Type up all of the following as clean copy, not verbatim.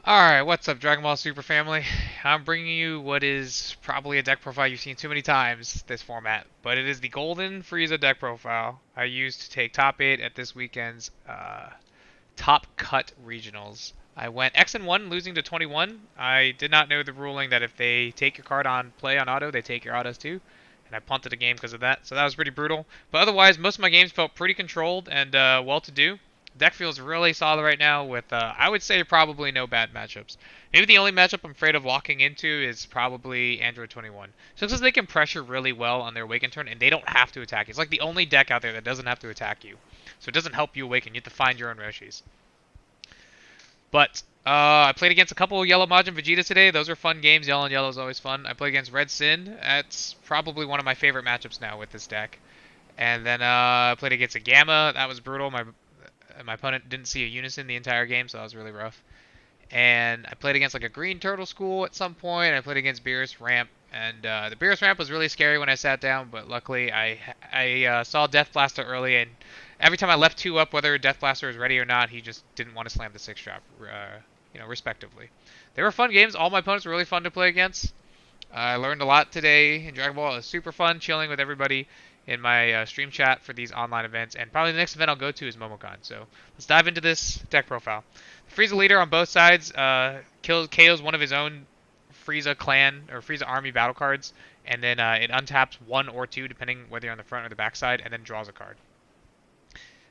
Alright, what's up, Dragon Ball Super family? I'm bringing you what is probably a deck profile you've seen too many times this format, but it is the Golden Frieza deck profile I used to take top 8 at this weekend's Top Cut Regionals. I went X and 1, losing to 21. I did not know the ruling that if they take your card on play on auto, they take your autos too, and I punted a game because of that, so that was pretty brutal. But otherwise, most of my games felt pretty controlled and well-to-do. Deck feels really solid right now with, I would say, probably no bad matchups. Maybe the only matchup I'm afraid of walking into is probably Android 21. Just because they can pressure really well on their Awaken turn, and they don't have to attack you. It's like the only deck out there that doesn't have to attack you. So it doesn't help you Awaken. You have to find your own Roshis. But I played against a couple of Yellow Majin Vegeta today. Those are fun games. Yellow and Yellow is always fun. I played against Red Sin. That's probably one of my favorite matchups now with this deck. And then I played against a Gamma. That was brutal. My opponent didn't see a Unison the entire game, so that was really rough. And I played against like a Green Turtle School at some point. I played against Beerus Ramp, and the Beerus Ramp was really scary when I sat down, but luckily I saw Death Blaster early, and every time I left 2 up, whether Death Blaster was ready or not, he just didn't want to slam the 6 drop, respectively. They were fun games. All my opponents were really fun to play against. I learned a lot today in Dragon Ball. It was super fun chilling with everybody in my stream chat for these online events. And probably the next event I'll go to is Momocon. So let's dive into this deck profile. Frieza leader on both sides KOs one of his own Frieza clan or Frieza army battle cards. And then it untaps 1 or 2 depending whether you're on the front or the back side, and then draws a card.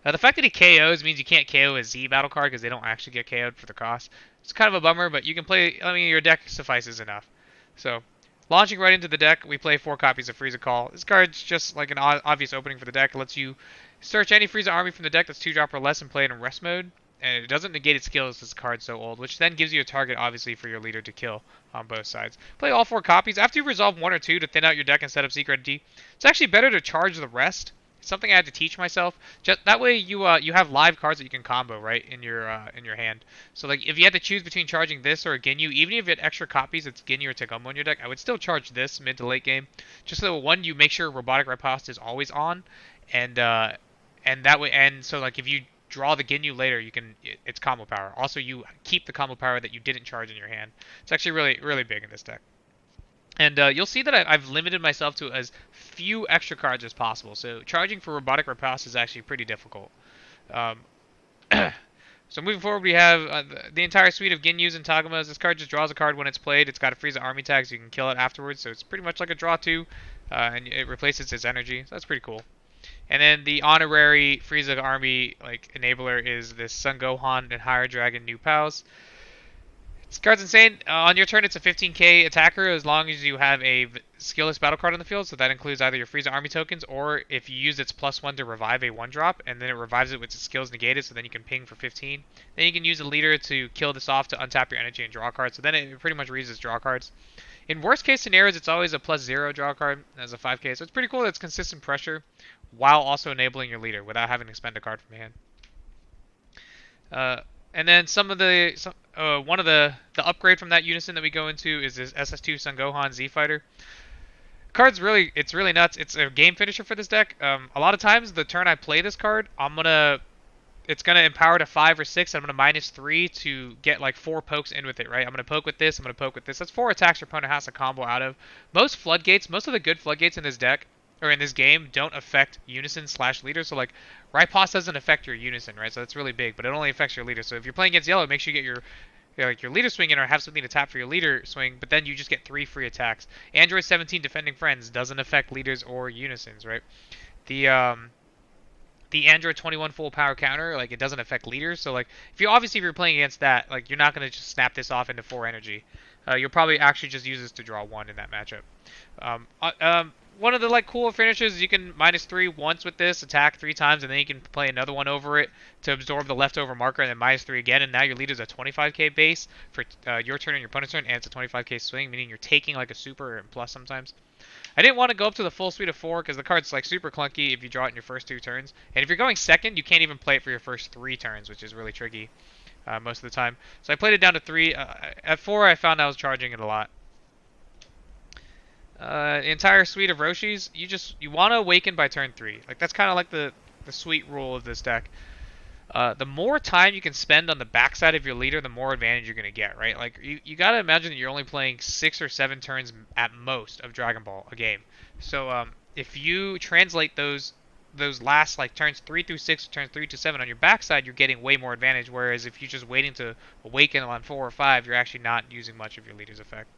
The fact that he KOs means you can't KO a Z battle card because they don't actually get KO'd for the cost. It's kind of a bummer, but you can play. I mean, your deck suffices enough. So, launching right into the deck, we play 4 copies of Frieza Call. This card's just like an obvious opening for the deck. It lets you search any Frieza army from the deck that's 2-drop or less and play it in rest mode. And it doesn't negate its skills because the card's so old, which then gives you a target, obviously, for your leader to kill on both sides. Play all 4 copies. After you resolve 1 or 2 to thin out your deck and set up Secret D, it's actually better to charge the rest. It's something I had to teach myself. Just that way, you have live cards that you can combo right in your hand. So like if you had to choose between charging this or a Ginyu, even if you had extra copies it's Ginyu or Tegumbo in your deck, I would still charge this mid to late game. Just so one, you make sure Robotic Riposte is always on, and that way, and so like if you draw the Ginyu later, it's combo power. Also, you keep the combo power that you didn't charge in your hand. It's actually really big in this deck. And you'll see that I've limited myself to as few extra cards as possible. So charging for Robotic Riposte is actually pretty difficult. Um, so moving forward, we have the entire suite of Ginyus and Tagamas. This card just draws a card when it's played. It's got a Frieza army tag, so you can kill it afterwards. So it's pretty much like a draw 2, and it replaces its energy. So that's pretty cool. And then the honorary Frieza army like enabler is this Sun Gohan and Higher Dragon New Pals. This card's insane. On your turn, it's a 15k attacker as long as you have a skillless battle card on the field. So that includes either your Frieza army tokens or if you use its +1 to revive a 1-drop, and then it revives it with its skills negated, so then you can ping for 15. Then you can use a leader to kill this off to untap your energy and draw cards. So then it pretty much reads its draw cards. In worst case scenarios, it's always a +0 draw card as a 5k. So it's pretty cool that it's consistent pressure while also enabling your leader without having to spend a card from hand. And then one of the upgrade from that unison that we go into is this SS2 Son Gohan Z Fighter. It's really nuts. It's a game finisher for this deck. A lot of times the turn I play this card, it's gonna empower to 5 or 6. And I'm gonna -3 to get like 4 pokes in with it, right? I'm gonna poke with this. I'm gonna poke with this. That's 4 attacks your opponent has to combo out of. Most of the good floodgates in this deck or in this game don't affect unison / leader. So like Riposte doesn't affect your unison, right? So that's really big, but it only affects your leader. So if you're playing against yellow, make sure you get your leader swing in or have something to tap for your leader swing, but then you just get 3 free attacks. Android 17 Defending Friends doesn't affect leaders or unisons, right? The Android 21 full power counter, like it doesn't affect leaders. So like if you're playing against that, like you're not gonna just snap this off into 4 energy. You'll probably actually just use this to draw 1 in that matchup. One of the like cool finishes is you can -3 once with this, attack 3 times, and then you can play another one over it to absorb the leftover marker, and then -3 again, and now your leader's a 25k base for your turn and your opponent's turn, and it's a 25k swing, meaning you're taking like a super and plus sometimes. I didn't want to go up to the full suite of 4 because the card's like super clunky if you draw it in your first 2 turns, and if you're going second, you can't even play it for your first 3 turns, which is really tricky most of the time. So I played it down to 3. At 4, I found I was charging it a lot. The entire suite of Roshis, you want to awaken by turn 3. Like that's kind of like the sweet rule of this deck. The more time you can spend on the backside of your leader, the more advantage you're going to get, right? Like, you got to imagine that you're only playing 6 or 7 turns at most of Dragon Ball a game. So if you translate those last like turns 3 through 6, turns 3 to 7 on your backside, you're getting way more advantage. Whereas if you're just waiting to awaken on 4 or 5, you're actually not using much of your leader's effect.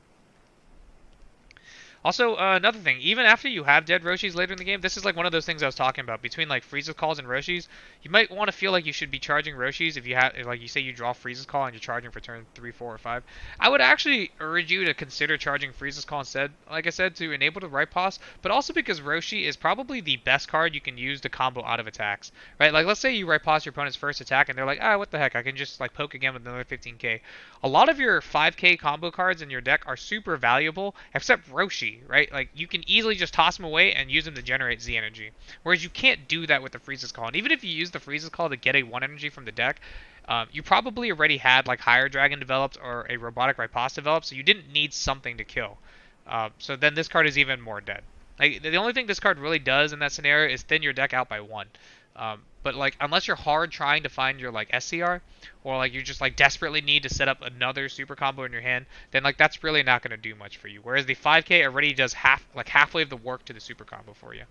Also, another thing, even after you have dead Roshis later in the game, this is like one of those things I was talking about. Between like Frieza's calls and Roshis, you might want to feel like you should be charging Roshis if you have, like you say you draw Frieza's call and you're charging for turn 3, 4, or 5. I would actually urge you to consider charging Frieza's call instead, like I said, to enable the right pos, but also because Roshi is probably the best card you can use to combo out of attacks, right? Like let's say you right pos your opponent's first attack and they're like, ah, what the heck, I can just like poke again with another 15k. A lot of your 5k combo cards in your deck are super valuable, except Roshi, right? Like you can easily just toss them away and use them to generate Z energy. Whereas you can't do that with the Frieza's Call. And even if you use the Frieza's Call to get a 1 energy from the deck, you probably already had like Higher Dragon developed or a Robotic Riposte developed, so you didn't need something to kill. So then this card is even more dead. Like the only thing this card really does in that scenario is thin your deck out by 1. But like unless you're hard trying to find your like SCR or like you just like desperately need to set up another super combo in your hand, then like that's really not going to do much for you. Whereas the 5k already does halfway of the work to the super combo for you.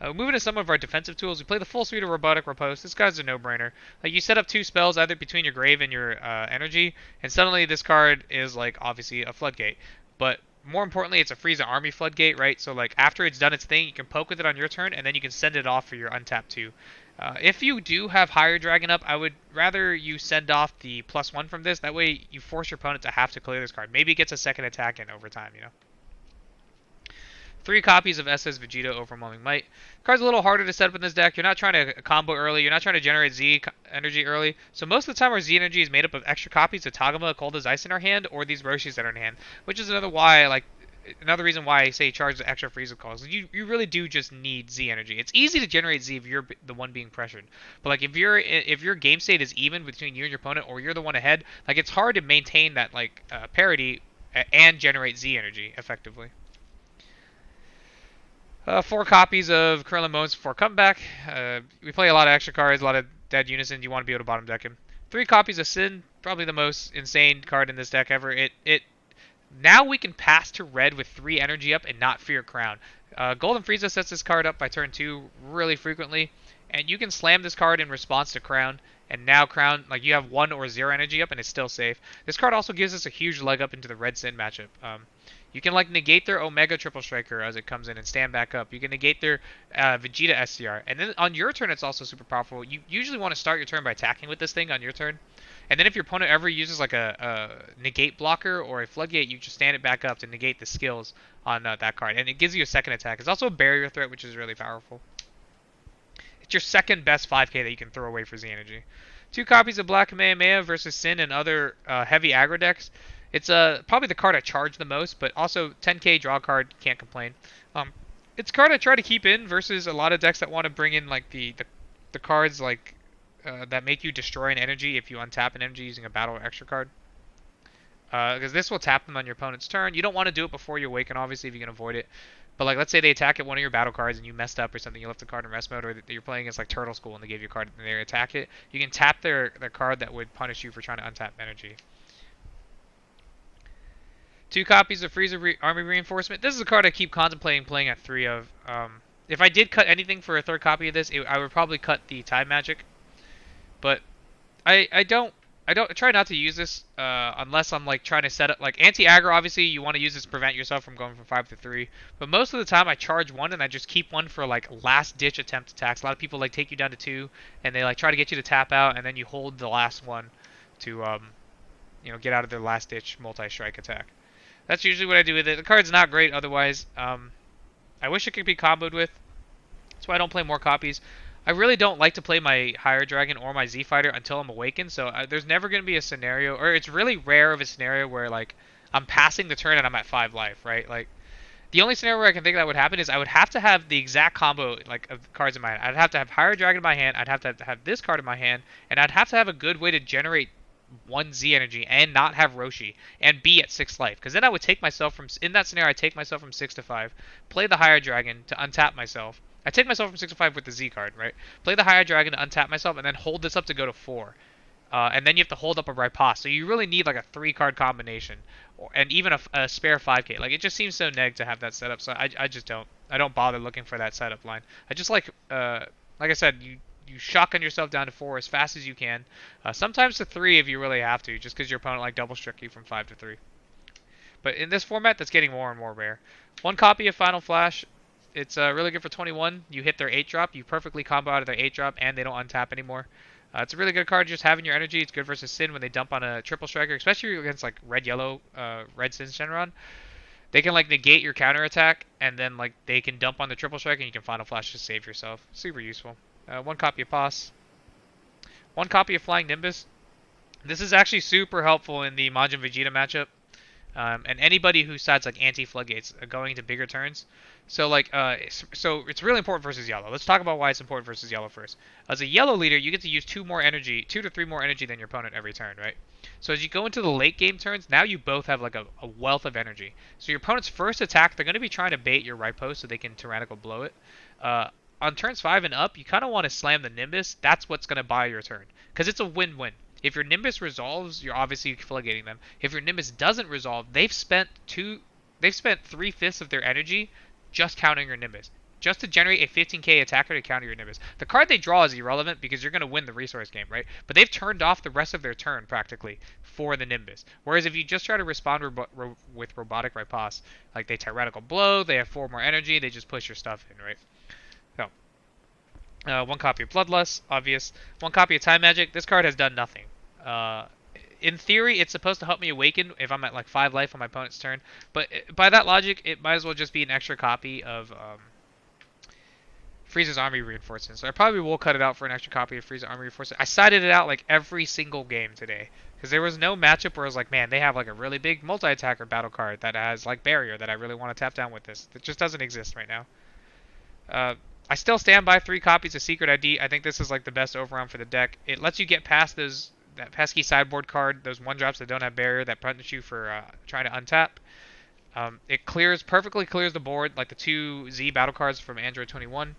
Moving to some of our defensive tools, we play the full suite of Robotic Riposte. This guy's a no-brainer. Like you set up 2 spells either between your grave and your energy, and suddenly this card is like obviously a floodgate. But more importantly, it's a Frieza army floodgate, right? So like after it's done its thing, you can poke with it on your turn, and then you can send it off for your untapped 2. If you do have Higher Dragon up, I would rather you send off the +1 from this. That way you force your opponent to have to clear this card. Maybe it gets a second attack in over time, you know? 3 copies of SS Vegeta Overwhelming Might. Card's a little harder to set up in this deck. You're not trying to combo early. You're not trying to generate Z energy early. So most of the time our Z energy is made up of extra copies of Tagoma, Cold as Ice in our hand, or these Roshis that are in hand. Which is another reason why I say charge the extra Frieza calls. You really do just need Z energy. It's easy to generate Z if you're the one being pressured. But like if your game state is even between you and your opponent, or you're the one ahead, like it's hard to maintain that like parity and generate Z energy effectively. 4 copies of Krillin Bones for comeback. We play a lot of extra cards, a lot of dead unison. You want to be able to bottom deck him. 3 copies of Sin, probably the most insane card in this deck ever. Now we can pass to red with 3 energy up and not fear Crown. Golden Frieza sets this card up by turn 2 really frequently, and you can slam this card in response to Crown. And now Crown, like you have 1 or 0 energy up, and it's still safe. This card also gives us a huge leg up into the Red Sin matchup. You can like negate their Omega Triple Striker as it comes in and stand back up. You can negate their Vegeta SCR. And then on your turn, it's also super powerful. You usually want to start your turn by attacking with this thing on your turn. And then if your opponent ever uses like a negate blocker or a floodgate, you just stand it back up to negate the skills on that card. And it gives you a second attack. It's also a barrier threat, which is really powerful. It's your second best 5k that you can throw away for Z energy. 2 copies of Black Kamehameha versus Sin and other heavy aggro decks. It's probably the card I charge the most, but also 10k draw card, can't complain. It's a card I try to keep in versus a lot of decks that want to bring in like the cards like that make you destroy an energy if you untap an energy using a battle extra card. Because this will tap them on your opponent's turn. You don't want to do it before you awaken, obviously, if you can avoid it. But like, let's say they attack at one of your battle cards and you messed up or something, you left the card in rest mode, or you're playing against like Turtle School and they gave you a card and they attack it. You can tap their card that would punish you for trying to untap energy. 2 copies of Frieza Army Reinforcement. This is a card I keep contemplating playing at 3 of. If I did cut anything for a 3rd copy of this, I would probably cut the Time Magic. But I try not to use this unless I'm like trying to set up like anti-aggro. Obviously, you want to use this to prevent yourself from going from 5 to 3. But most of the time, I charge 1 and I just keep 1 for like last-ditch attempt attacks. A lot of people like take you down to 2 and they like try to get you to tap out, and then you hold the last one to get out of their last-ditch multi-strike attack. That's usually what I do with it. The card's not great otherwise. I wish it could be comboed with. That's why I don't play more copies. I really don't like to play my Higher Dragon or my Z Fighter until I'm awakened, so there's never going to be a scenario, or it's really rare of a scenario where like I'm passing the turn and I'm at 5 life, right? Like the only scenario where I can think that would happen is I would have to have the exact combo like of cards in my hand. I'd have to have Higher Dragon in my hand, I'd have to have this card in my hand, and I'd have to have a good way to generate 1 Z energy and not have Roshi and be at 6 life, because then I would take myself from, in that scenario, I take myself from 6 to 5, play the Higher Dragon to untap myself. I take myself from 6 to 5 with the Z card, right? Play the Higher Dragon to untap myself, and then hold this up to go to 4. And then you have to hold up a riposte. So you really need like a 3-card combination, and even a spare 5k. Like, it just seems so neg to have that setup. So I just don't. I don't bother looking for that setup line. I just like I said, you shotgun yourself down to 4 as fast as you can. Sometimes to 3 if you really have to, just because your opponent like double strict you from 5 to 3. But in this format, that's getting more and more rare. 1 copy of Final Flash. It's really good for 21. You hit their 8-drop. You perfectly combo out of their 8-drop, and they don't untap anymore. It's a really good card just having your energy. It's good versus Sin when they dump on a triple striker, especially against like red-yellow, red Sin Shenron. They can like negate your counter attack, and then like they can dump on the triple strike, and you can Final Flash to save yourself. Super useful. 1 copy of Pos. 1 copy of Flying Nimbus. This is actually super helpful in the Majin Vegeta matchup. And anybody who sides like anti-floodgates going into bigger turns. So like, so it's really important versus yellow. Let's talk about why it's important versus yellow first. As a yellow leader, you get to use 2 to 3 more energy than your opponent every turn, right? So as you go into the late game turns, now you both have like a wealth of energy. So your opponent's first attack, they're going to be trying to bait your right post so they can tyrannical blow it. On turns 5 and up, you kind of want to slam the Nimbus. That's what's going to buy your turn, because it's a win-win. If your Nimbus resolves, you're obviously floodgating them. If your Nimbus doesn't resolve, they've spent 3/5 of their energy just countering your Nimbus, just to generate a 15k attacker to counter your Nimbus. The card they draw is irrelevant because you're going to win the resource game, right? But they've turned off the rest of their turn practically for the Nimbus. Whereas if you just try to respond with robotic riposte, like they tyrannical blow, they have 4 more energy, they just push your stuff in, right? So 1 copy of Bloodlust, obvious. 1 copy of Time Magic. This card has done nothing. In theory, it's supposed to help me awaken if I'm at like 5 life on my opponent's turn. But by that logic, it might as well just be an extra copy of Frieza's Army Reinforcements. So I probably will cut it out for an extra copy of Frieza's Army Reinforcements. I sided it out like every single game today, because there was no matchup where I was like, man, they have like a really big multi-attacker battle card that has like barrier that I really want to tap down with this. It just doesn't exist right now. I still stand by 3 copies of Secret ID. I think this is like the best overround for the deck. It lets you get past that pesky sideboard card, those 1-drops that don't have barrier that punish you for trying to untap. It perfectly clears the board, like the 2 Z battle cards from Android 21.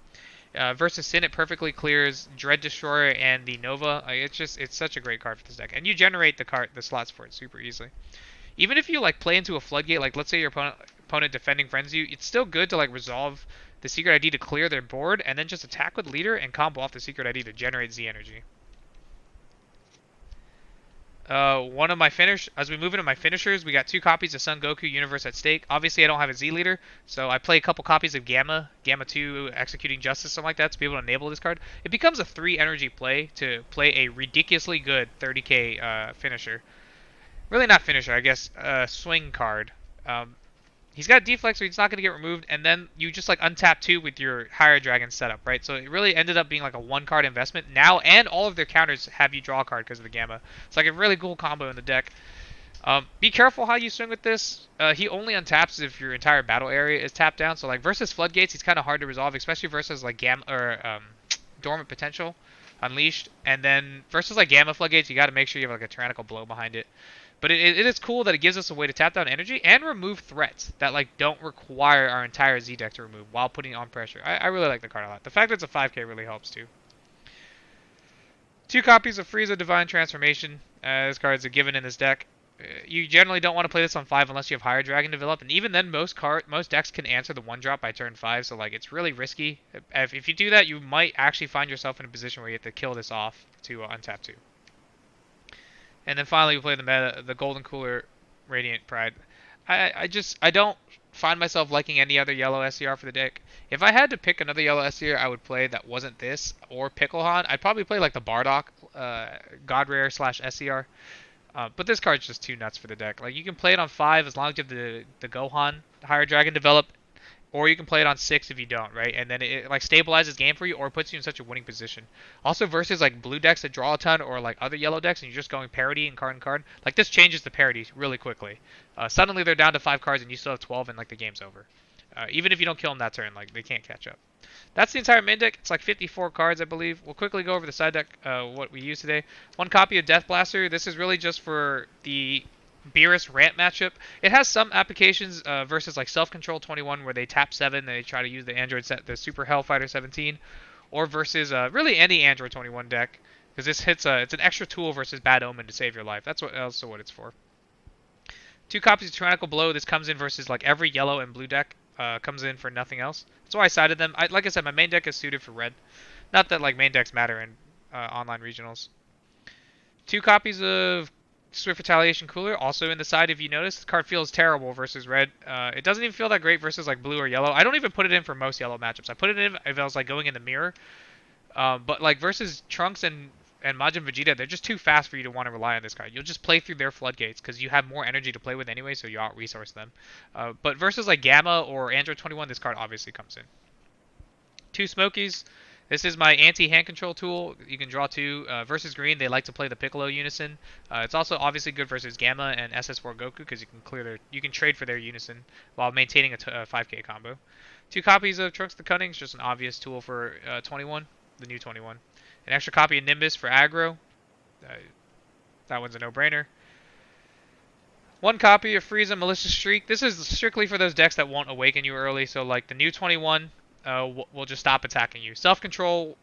Versus Sin, it perfectly clears Dread Destroyer and the Nova. It's such a great card for this deck, and you generate the slots for it super easily. Even if you like play into a floodgate, like let's say your opponent defending friends you, it's still good to like resolve the Secret ID to clear their board, and then just attack with leader and combo off the Secret ID to generate Z energy. One of my as we move into my finishers, we got 2 copies of Son Goku Universe at stake. Obviously, I don't have a Z leader, so I play a couple copies of Gamma 2 Executing Justice, something like that, to be able to enable this card. It becomes a 3 energy play to play a ridiculously good 30k finisher. Really not finisher, I guess, swing card. He's got deflex, so he's not going to get removed, and then you just like untap 2 with your Higher Dragon setup, right? So it really ended up being like a 1-card investment now, and all of their counters have you draw a card because of the Gamma. It's like a really cool combo in the deck. Be careful how you swing with this. He only untaps if your entire battle area is tapped down, so like versus Floodgates, he's kind of hard to resolve, especially versus like Gamma or Dormant Potential Unleashed, and then versus like Gamma Floodgates, you got to make sure you have like a tyrannical blow behind it. But it is cool that it gives us a way to tap down energy and remove threats that like don't require our entire Z deck to remove while putting on pressure. I really like the card a lot. The fact that it's a 5k really helps too. 2 copies of Frieza Divine Transformation. This card is a given in this deck. You generally don't want to play this on 5 unless you have Higher Dragon developed, and even then most decks can answer the 1-drop by turn 5, so like it's really risky. If you do that, you might actually find yourself in a position where you have to kill this off to untap 2. And then finally we play the Golden Cooler Radiant Pride. I don't find myself liking any other yellow SCR for the deck. If I had to pick another yellow SCR I would play that wasn't this or Picklehan, I'd probably play like the Bardock God Rare / SCR. But this card's just too nuts for the deck. Like you can play it on 5 as long as you have the Gohan Higher Dragon developed, or you can play it on 6 if you don't, right? And then it like stabilizes game for you or puts you in such a winning position. Also versus like blue decks that draw a ton or like other yellow decks and you're just going parity and card, like this changes the parity really quickly. Suddenly they're down to 5 cards and you still have 12 and like the game's over. Even if you don't kill them that turn, like they can't catch up. That's the entire main deck. It's like 54 cards, I believe. We'll quickly go over the side deck, what we use today. 1 copy of Death Blaster. This is really just for the Beerus Rant matchup. It has some applications versus like Self Control 21 where they tap 7 and they try to use the Android set, the Super Hellfighter 17, or versus really any Android 21 deck because this hits it's an extra tool versus Bad Omen to save your life. That's also what it's for. 2 copies of Tyrannical Blow. This comes in versus like every yellow and blue deck. Comes in for nothing else. That's why I sided them. Like I said, my main deck is suited for red. Not that like main decks matter in online regionals. 2 copies of Swift Retaliation Cooler, also in the side if you notice. The card feels terrible versus red. It doesn't even feel that great versus like blue or yellow. I don't even put it in for most yellow matchups. I put it in if I was like going in the mirror. But like versus Trunks and Majin Vegeta, they're just too fast for you to want to rely on this card. You'll just play through their floodgates because you have more energy to play with anyway, so you out-resource them. But versus like Gamma or Android 21, this card obviously comes in. 2 Smokies. This is my anti-hand control tool. You can draw 2. Versus Green, they like to play the Piccolo Unison. It's also obviously good versus Gamma and SS4 Goku because you can trade for their Unison while maintaining a 5k combo. 2 copies of Trunks the Cunning is just an obvious tool for 21, the new 21. An extra copy of Nimbus for aggro. That one's a no-brainer. 1 copy of Frieza Malicious Streak. This is strictly for those decks that won't awaken you early. So like the new 21 will just stop attacking you. Self-control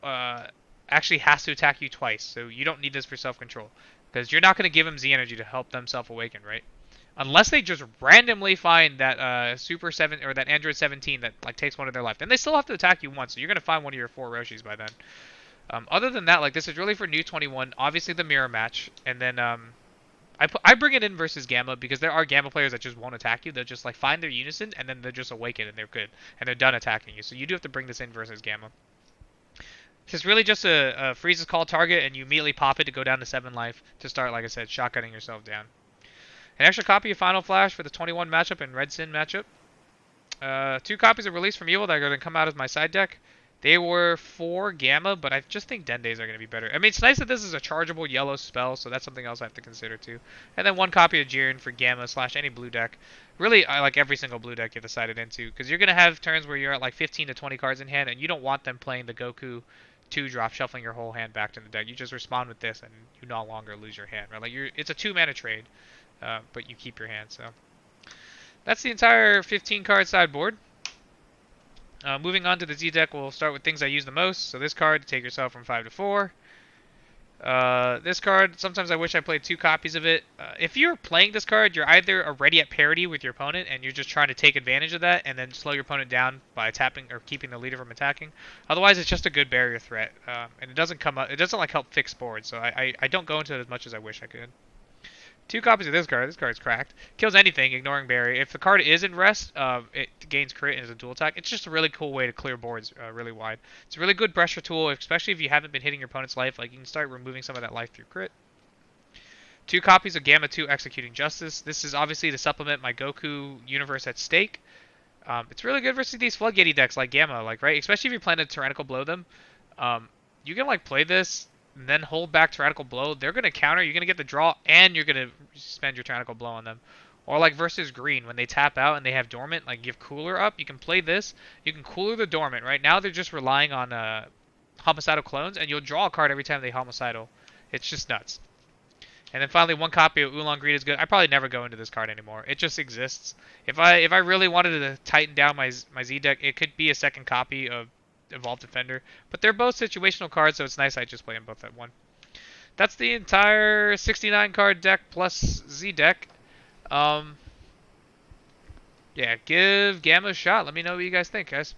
actually has to attack you twice. So you don't need this for self-control. Because you're not going to give them Z energy to help them self-awaken, right? Unless they just randomly find that Super 7 or that Android 17 that like takes one of their life. Then they still have to attack you once. So you're going to find one of your 4 Roshis by then. Other than that, like this is really for new 21. Obviously the mirror match, and then I bring it in versus Gamma because there are Gamma players that just won't attack you. They'll just like find their Unison and then they're just awaken and they're good and they're done attacking you. So you do have to bring this in versus Gamma. It's really just a Frieza's Call target, and you immediately pop it to go down to 7 life to start, like I said, shotgunning yourself down. An extra copy of Final Flash for the 21 matchup and Red Sin matchup. 2 copies of Release from Evil that are going to come out as my side deck. They were for Gamma, but I just think Dende's are going to be better. I mean, it's nice that this is a chargeable yellow spell, so that's something else I have to consider too. And then 1 copy of Jiren for Gamma / any blue deck. Really, I like every single blue deck you have to side it into, because you're going to have turns where you're at like 15 to 20 cards in hand, and you don't want them playing the Goku 2-drop, shuffling your whole hand back to the deck. You just respond with this, and you no longer lose your hand. Right? Like it's a 2-mana trade, but you keep your hand. So that's the entire 15-card sideboard. Moving on to the Z deck, we'll start with things I use the most. So this card, to take yourself from 5 to 4. This card, sometimes I wish I played 2 copies of it. If you're playing this card, you're either already at parity with your opponent and you're just trying to take advantage of that and then slow your opponent down by tapping or keeping the leader from attacking. Otherwise, it's just a good barrier threat, and it doesn't come up. It doesn't like help fix boards, so I don't go into it as much as I wish I could. 2 copies of this card. This card's cracked. Kills anything, ignoring Barrier. If the card is in rest, it gains crit and is a dual attack. It's just a really cool way to clear boards really wide. It's a really good pressure tool, especially if you haven't been hitting your opponent's life. Like, you can start removing some of that life through crit. 2 copies of Gamma 2 Executing Justice. This is obviously to supplement my Goku universe at stake. It's really good versus these floodgatey decks like Gamma, like, right? Especially if you plan to Tyrannical Blow them. You can, like, play this and then hold back Tyrannical Blow. They're going to counter, you're going to get the draw, and you're going to spend your Tyrannical Blow on them. Or like versus Green, when they tap out and they have Dormant, like give Cooler up, you can play this. You can Cooler the Dormant. Right now they're just relying on Homicidal Clones, and you'll draw a card every time they Homicidal. It's just nuts. And then finally, 1 copy of Oolong Greed is good. I probably never go into this card anymore. It just exists. If I really wanted to tighten down my Z deck, it could be a 2nd copy of Evolved Defender, but they're both situational cards, so it's nice I just play them both at 1. That's the entire 69 card deck plus Z deck. Yeah, give Gamma a shot. Let me know what you guys think, guys.